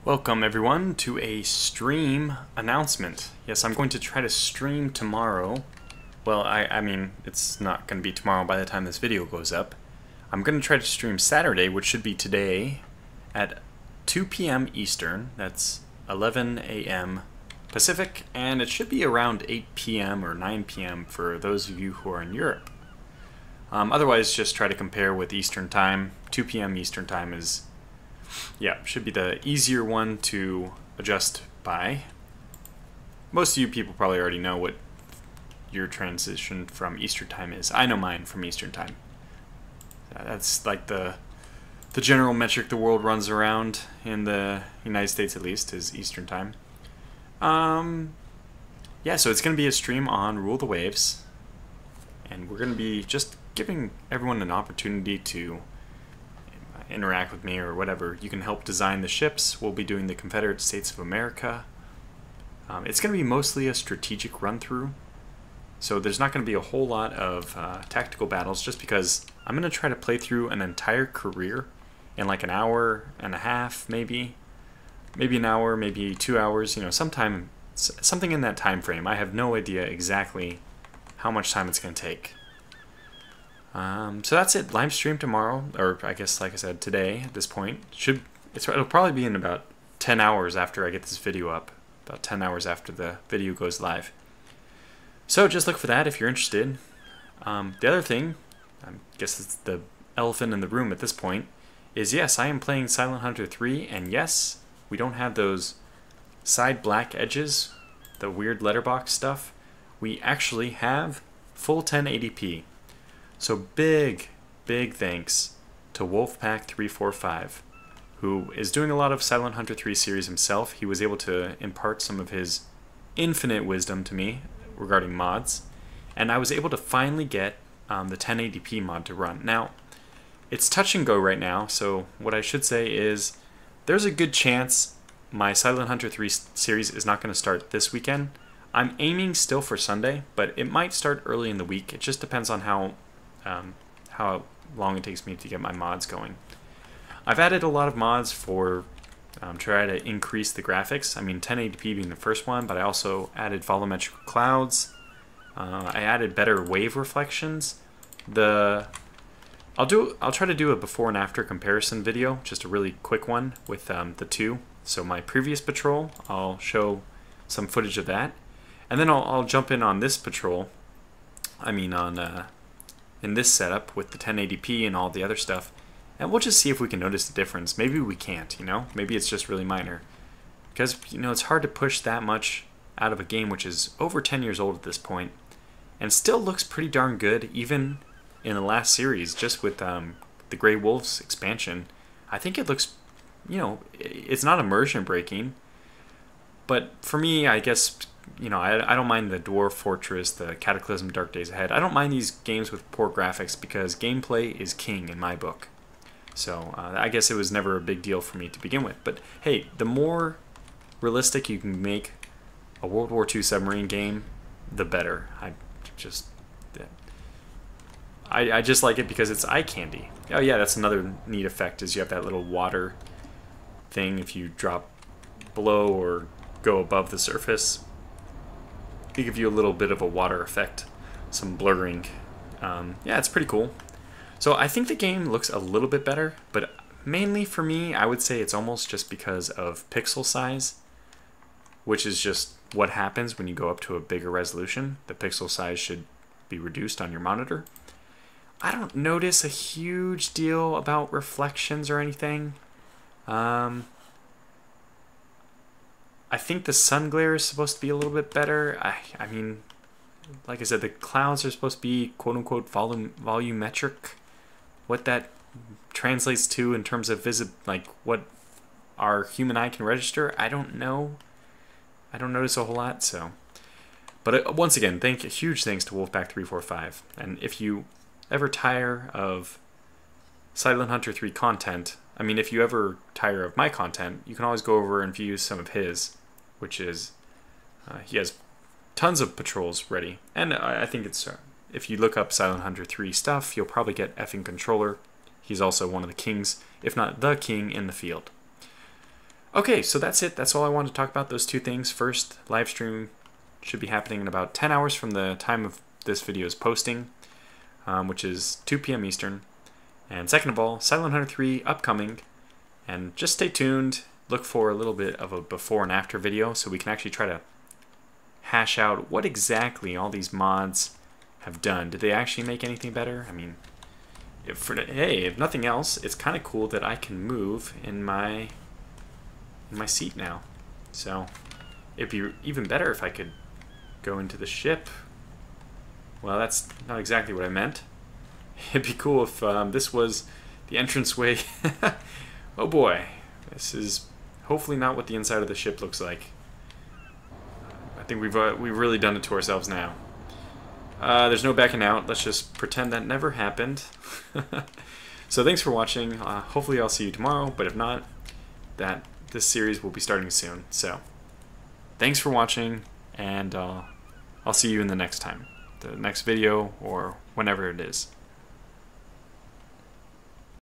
Welcome everyone to a stream announcement. Yes, I'm going to try to stream tomorrow. Well, I mean, it's not going to be tomorrow by the time this video goes up. I'm going to try to stream Saturday, which should be today, at 2 p.m. Eastern. That's 11 a.m. Pacific, and it should be around 8 p.m. or 9 p.m. for those of you who are in Europe. Otherwise, just try to compare with Eastern Time. 2 p.m. Eastern Time is, yeah, should be the easier one to adjust by. Most of you people probably already know what your transition from Eastern Time is. I know mine from Eastern Time. That's like the general metric the world runs around, in the United States at least, is Eastern Time. Yeah, so it's going to be a stream on Rule the Waves, and we're going to be just giving everyone an opportunity to interact with me or whatever. You can help design the ships. We'll be doing the Confederate States of America. It's going to be mostly a strategic run-through, so there's not going to be a whole lot of tactical battles, just because I'm going to try to play through an entire career in like an hour and a half, maybe an hour, maybe 2 hours, you know, something in that time frame. I have no idea exactly how much time it's going to take. So that's it. Live stream tomorrow, or I guess, like I said, today at this point. It'll probably be in about 10 hours after I get this video up. About 10 hours after the video goes live. So just look for that if you're interested. The other thing, I guess it's the elephant in the room at this point, is yes, I am playing Silent Hunter 3, and yes, we don't have those side black edges, the weird letterbox stuff. We actually have full 1080p. So big thanks to Wolfpack345, who is doing a lot of Silent Hunter 3 series himself. He was able to impart some of his infinite wisdom to me regarding mods, and I was able to finally get the 1080p mod to run. Now, it's touch and go right now, so what I should say is there's a good chance my Silent Hunter 3 series is not going to start this weekend. I'm aiming still for Sunday, but it might start early in the week. It just depends on how long it takes me to get my mods going. I've added a lot of mods for try to increase the graphics. I mean, 1080p being the first one, but I also added volumetric clouds. I added better wave reflections. I'll try to do a before and after comparison video, just a really quick one with the two. So my previous patrol, I'll show some footage of that, and then I'll jump in on this patrol. I mean, in this setup with the 1080p and all the other stuff, and we'll just see if we can notice the difference. Maybe we can't, you know? Maybe it's just really minor. Because, you know, it's hard to push that much out of a game which is over 10 years old at this point, and still looks pretty darn good, even in the last series, just with the Grey Wolves expansion. I think it looks, you know, it's not immersion breaking, but for me, I guess, you know, I don't mind the Dwarf Fortress, the Cataclysm, Dark Days Ahead. I don't mind these games with poor graphics because gameplay is king in my book. So I guess it was never a big deal for me to begin with. But hey, the more realistic you can make a World War II submarine game, the better. I just like it because it's eye candy. Oh yeah, that's another neat effect, is you have that little water thing if you drop below or go above the surface. They give you a little bit of a water effect, some blurring. Yeah, it's pretty cool. So I think the game looks a little bit better, but mainly for me, I would say it's almost just because of pixel size, which is just what happens when you go up to a bigger resolution. The pixel size should be reduced on your monitor. I don't notice a huge deal about reflections or anything. I think the sun glare is supposed to be a little bit better. I mean, like I said, the clouds are supposed to be quote-unquote volumetric. What that translates to in terms of like what our human eye can register, I don't know. I don't notice a whole lot, so. But once again, huge thanks to Wolfpack345. And if you ever tire of Silent Hunter 3 content, I mean, if you ever tire of my content, you can always go over and view some of his, which is, he has tons of patrols ready. And I think it's, if you look up Silent Hunter 3 stuff, you'll probably get effing Controller. He's also one of the kings, if not the king, in the field. Okay, so that's it. That's all I wanted to talk about, those two things. First, live stream should be happening in about 10 hours from the time of this video's posting, which is 2 p.m. Eastern. And second of all, Silent Hunter 3 upcoming. And just stay tuned. Look for a little bit of a before and after video so we can actually try to hash out what exactly all these mods have done. Did they actually make anything better? I mean, if nothing else, it's kind of cool that I can move in my seat now. So it'd be even better if I could go into the ship. Well, that's not exactly what I meant. It'd be cool if this was the entranceway. Oh boy, this is hopefully not what the inside of the ship looks like. I think we've really done it to ourselves now. There's no backing out. Let's just pretend that never happened. So thanks for watching. Hopefully I'll see you tomorrow, but if not, this series will be starting soon. So thanks for watching, and I'll see you in the next time, the next video, or whenever it is.